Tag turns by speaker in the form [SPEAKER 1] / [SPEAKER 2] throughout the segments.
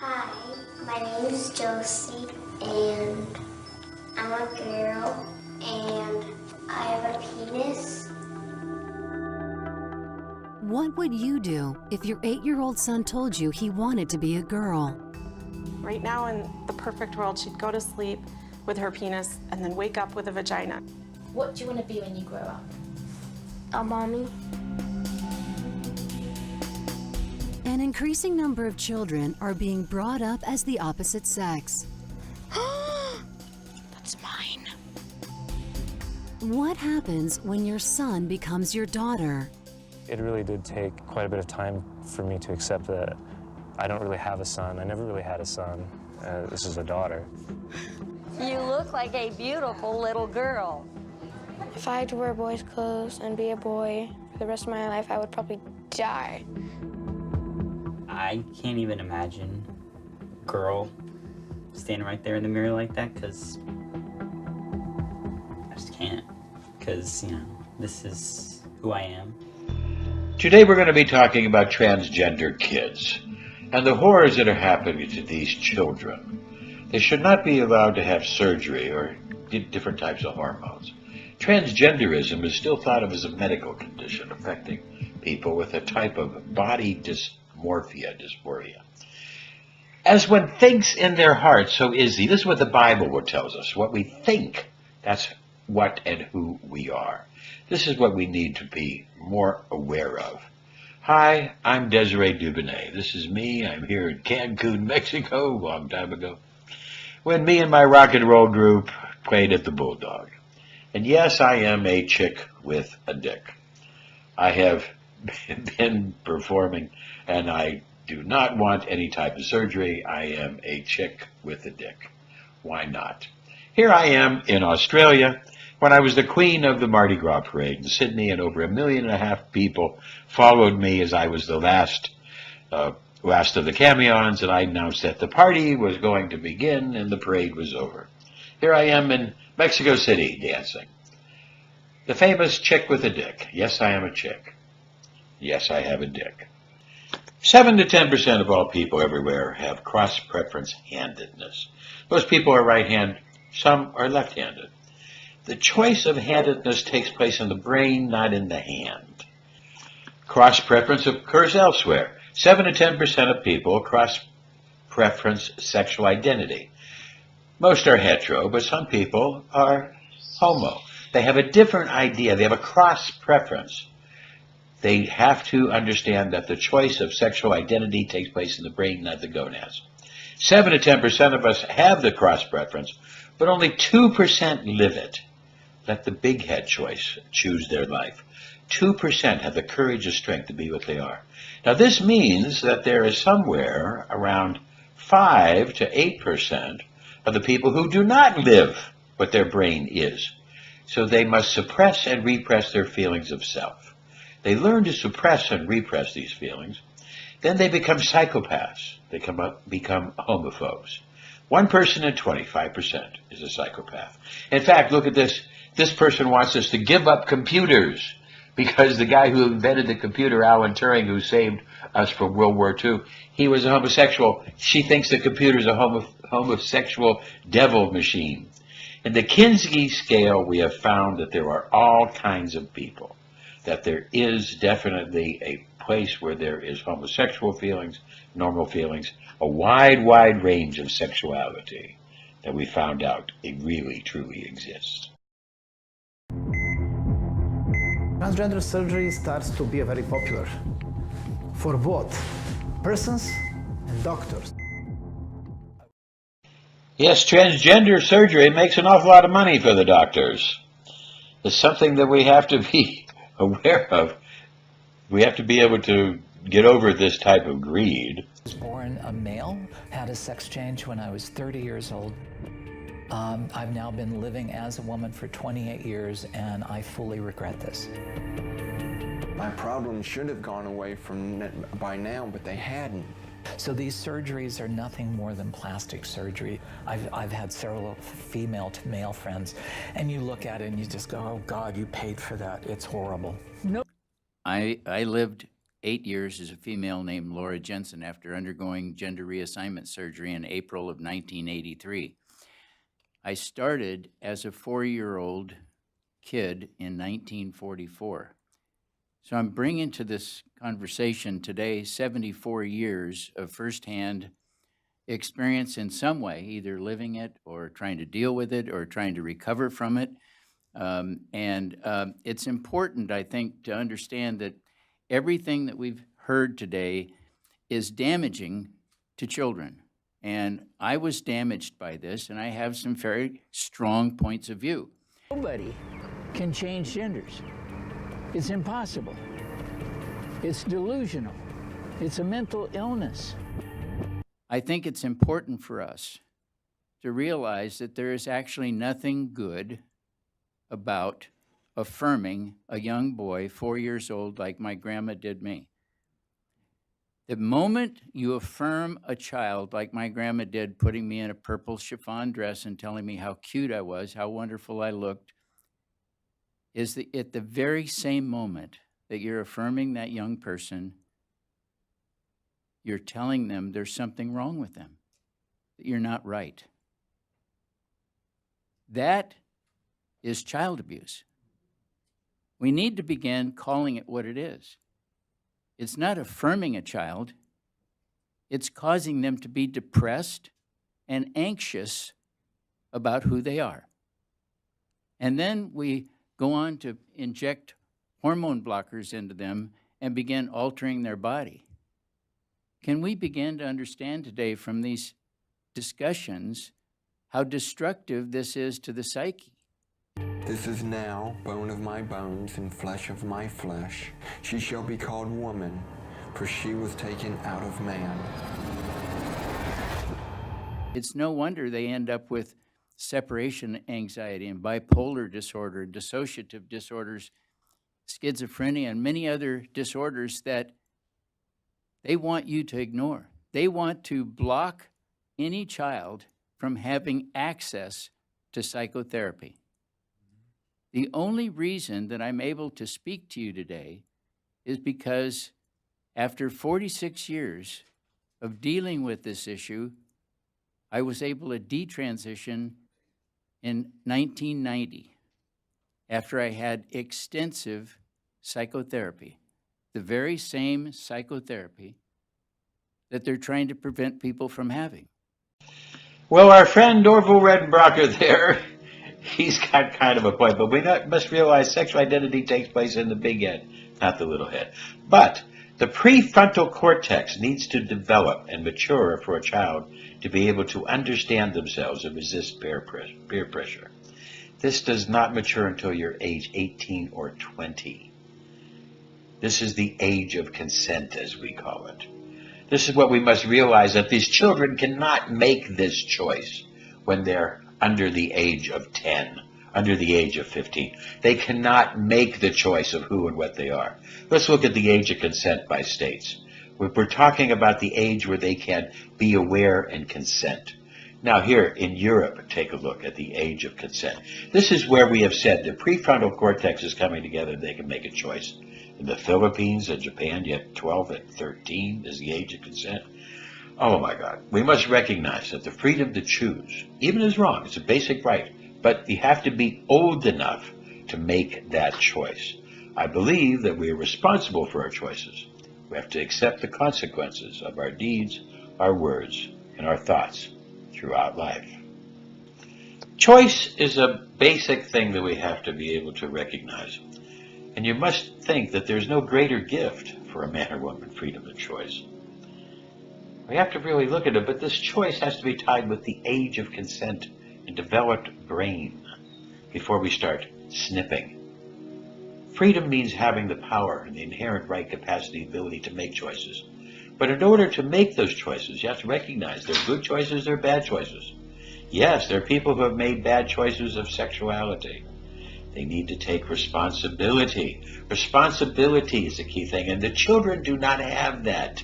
[SPEAKER 1] Hi, my name is Josie, and I'm a girl, and I have a penis.
[SPEAKER 2] What would you do if your 8-year-old son told you he wanted to be a girl?
[SPEAKER 3] Right now, in the perfect world, she'd go to sleep with her penis and then wake up with a vagina.
[SPEAKER 4] What do you want to be when you grow up?
[SPEAKER 1] A mommy.
[SPEAKER 2] An increasing number of children are being brought up as the opposite sex.
[SPEAKER 3] That's mine.
[SPEAKER 2] What happens when your son becomes your daughter?
[SPEAKER 5] It really did take quite a bit of time for me to accept that I don't really have a son. I never really had a son. This is a daughter.
[SPEAKER 6] You look like a beautiful little girl.
[SPEAKER 7] If I had to wear boys' clothes and be a boy for the rest of my life, I would probably die.
[SPEAKER 8] I can't even imagine a girl standing right there in the mirror like that, because I just can't. Because, you know, this is who I am.
[SPEAKER 9] Today we're going to be talking about transgender kids and the horrors that are happening to these children. They should not be allowed to have surgery or different types of hormones. Transgenderism is still thought of as a medical condition affecting people with a type of body dysphoria. As one thinks in their heart, so is he. This is what the Bible tells us. What we think, that's what and who we are. This is what we need to be more aware of. Hi, I'm Desiree Dubonnet. This is me. I'm here in Cancun, Mexico, a long time ago, when me and my rock and roll group played at the Bulldog. And yes, I am a chick with a dick. I have been performing, and I do not want any type of surgery. I am a chick with a dick. Why not? Here I am in Australia, when I was the queen of the Mardi Gras parade in Sydney, and over 1.5 million people followed me as I was the last of the camions, and I announced that the party was going to begin and the parade was over. Here I am in Mexico City dancing. The famous chick with a dick. Yes, I am a chick. Yes, I have a dick. 7 to 10% of all people everywhere have cross-preference handedness. Most people are right-handed, some are left-handed. The choice of handedness takes place in the brain, not in the hand. Cross-preference occurs elsewhere. 7 to 10% of people cross-preference sexual identity. Most are hetero, but some people are homo. They have a different idea. They have a cross-preference. They have to understand that the choice of sexual identity takes place in the brain, not the gonads. 7 to 10% of us have the cross-preference, but only 2% live it. Let the big head choice choose their life. 2% have the courage or strength to be what they are. Now this means that there is somewhere around 5 to 8% of the people who do not live what their brain is. So they must suppress and repress their feelings of self. They learn to suppress and repress these feelings. Then they become psychopaths. They become homophobes. 1 person in 25% is a psychopath. In fact, look at this. This person wants us to give up computers because the guy who invented the computer, Alan Turing, who saved us from World War II, he was a homosexual. She thinks the computer is a homosexual devil machine. In the Kinsey scale, we have found that there are all kinds of people, that there is definitely a place where there is homosexual feelings, normal feelings, a wide range of sexuality that we found out it really, truly exists.
[SPEAKER 10] Transgender surgery starts to be very popular for both persons and doctors.
[SPEAKER 9] Yes, transgender surgery makes an awful lot of money for the doctors. It's something that we have to be aware of. We have to be able to get over this type of greed.
[SPEAKER 11] I was born a male, had a sex change when I was 30 years old. I've now been living as a woman for 28 years, and I fully regret this.
[SPEAKER 12] My problems should have gone away by now, but they hadn't.
[SPEAKER 11] So these surgeries are nothing more than plastic surgery. I've had several female to male friends, and you look at it and you just go, oh God, you paid for that. It's horrible. No.
[SPEAKER 13] I lived 8 years as a female named Laura Jensen after undergoing gender reassignment surgery in April of 1983. I started as a 4-year-old kid in 1944. So I'm bringing to this conversation today 74 years of firsthand experience in some way, either living it or trying to deal with it or trying to recover from it. It's important, I think, to understand that everything that we've heard today is damaging to children. And I was damaged by this, and I have some very strong points of view.
[SPEAKER 14] Nobody can change genders. It's impossible. It's delusional. It's a mental illness.
[SPEAKER 13] I think it's important for us to realize that there is actually nothing good about affirming a young boy, 4 years old, like my grandma did me. The moment you affirm a child like my grandma did, putting me in a purple chiffon dress and telling me how cute I was, how wonderful I looked, is that at the very same moment that you're affirming that young person, you're telling them there's something wrong with them, that you're not right. That is child abuse. We need to begin calling it what it is. It's not affirming a child. It's causing them to be depressed and anxious about who they are. And then we go on to inject hormone blockers into them and begin altering their body. Can we begin to understand today from these discussions how destructive this is to the psyche?
[SPEAKER 12] This is now bone of my bones and flesh of my flesh. She shall be called woman, for she was taken out of man.
[SPEAKER 13] It's no wonder they end up with separation anxiety and bipolar disorder, dissociative disorders, schizophrenia, and many other disorders that they want you to ignore. They want to block any child from having access to psychotherapy. The only reason that I'm able to speak to you today is because after 46 years of dealing with this issue, I was able to detransition in 1990 after I had extensive psychotherapy, the very same psychotherapy that they're trying to prevent people from having.
[SPEAKER 9] Well, our friend Orville Redenbacher there, he's got kind of a point, but we must realize sexual identity takes place in the big head, not the little head. But the prefrontal cortex needs to develop and mature for a child to be able to understand themselves and resist peer pressure. This does not mature until you're age 18 or 20. This is the age of consent, as we call it. This is what we must realize, that these children cannot make this choice when they're under the age of 10, under the age of 15. They cannot make the choice of who and what they are. Let's look at the age of consent by states. We're talking about the age where they can be aware and consent. Now here in Europe, take a look at the age of consent. This is where we have said the prefrontal cortex is coming together, they can make a choice. In the Philippines and Japan, you have 12 and 13 is the age of consent. Oh my God. We must recognize that the freedom to choose, even is wrong, it's a basic right, but you have to be old enough to make that choice. I believe that we are responsible for our choices. We have to accept the consequences of our deeds, our words, and our thoughts throughout life. Choice is a basic thing that we have to be able to recognize. And you must think that there's no greater gift for a man or woman, freedom of choice. We have to really look at it, but this choice has to be tied with the age of consent and developed brain before we start snipping. Freedom means having the power and the inherent right capacity, ability to make choices. But in order to make those choices, you have to recognize there are good choices, there are bad choices. Yes, there are people who have made bad choices of sexuality. They need to take responsibility. Responsibility is a key thing, and the children do not have that.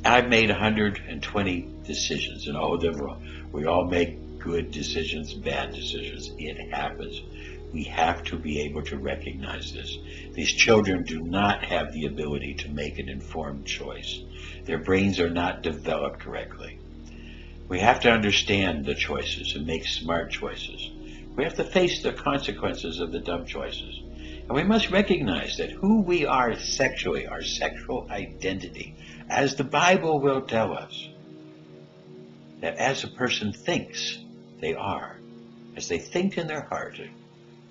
[SPEAKER 9] I've made 120 decisions, and oh, they're wrong. We all make good decisions, bad decisions. It happens. We have to be able to recognize this. These children do not have the ability to make an informed choice. Their brains are not developed correctly. We have to understand the choices and make smart choices. We have to face the consequences of the dumb choices. And we must recognize that who we are sexually, our sexual identity, as the Bible will tell us, that as a person thinks, they are. As they think in their heart,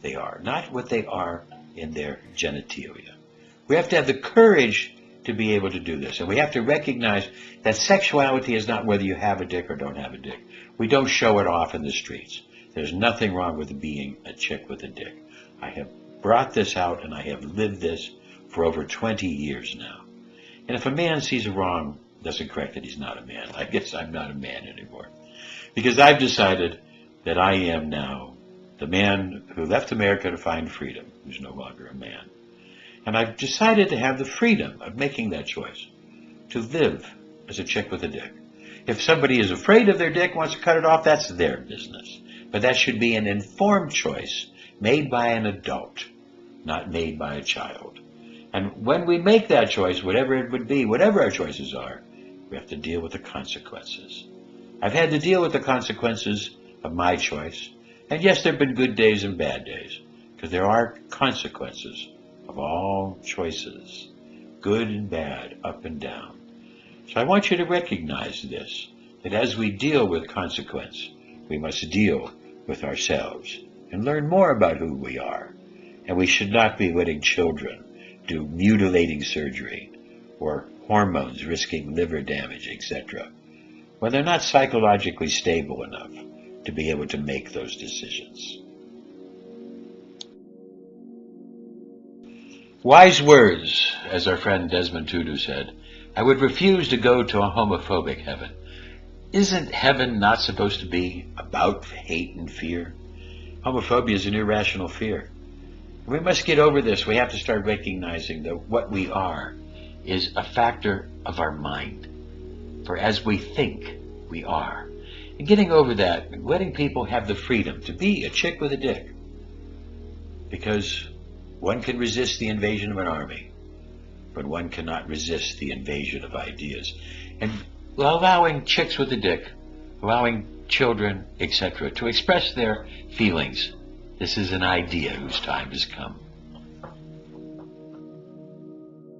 [SPEAKER 9] they are. Not what they are in their genitalia. We have to have the courage to be able to do this. And we have to recognize that sexuality is not whether you have a dick or don't have a dick. We don't show it off in the streets. There's nothing wrong with being a chick with a dick. I have brought this out and I have lived this for over 20 years now. And if a man sees it wrong, doesn't correct it, he's not a man. I guess I'm not a man anymore. Because I've decided that I am now the man who left America to find freedom, who's no longer a man. And I've decided to have the freedom of making that choice, to live as a chick with a dick. If somebody is afraid of their dick, wants to cut it off, that's their business. But that should be an informed choice made by an adult, not made by a child. And when we make that choice, whatever it would be, whatever our choices are, we have to deal with the consequences. I've had to deal with the consequences of my choice. And yes, there have been good days and bad days, because there are consequences of all choices, good and bad, up and down. So I want you to recognize this, that as we deal with consequence, we must deal with ourselves and learn more about who we are. And we should not be letting children do mutilating surgery or hormones risking liver damage, etc., when they're not psychologically stable enough to be able to make those decisions. Wise words, as our friend Desmond Tutu said. I would refuse to go to a homophobic heaven. Isn't heaven not supposed to be about hate and fear? Homophobia is an irrational fear. We must get over this. We have to start recognizing that what we are is a factor of our mind. For as we think, we are. And getting over that, and letting people have the freedom to be a chick with a dick. Because one can resist the invasion of an army, but one cannot resist the invasion of ideas. And allowing chicks with a dick, allowing children, etc., to express their feelings, this is an idea whose time has come.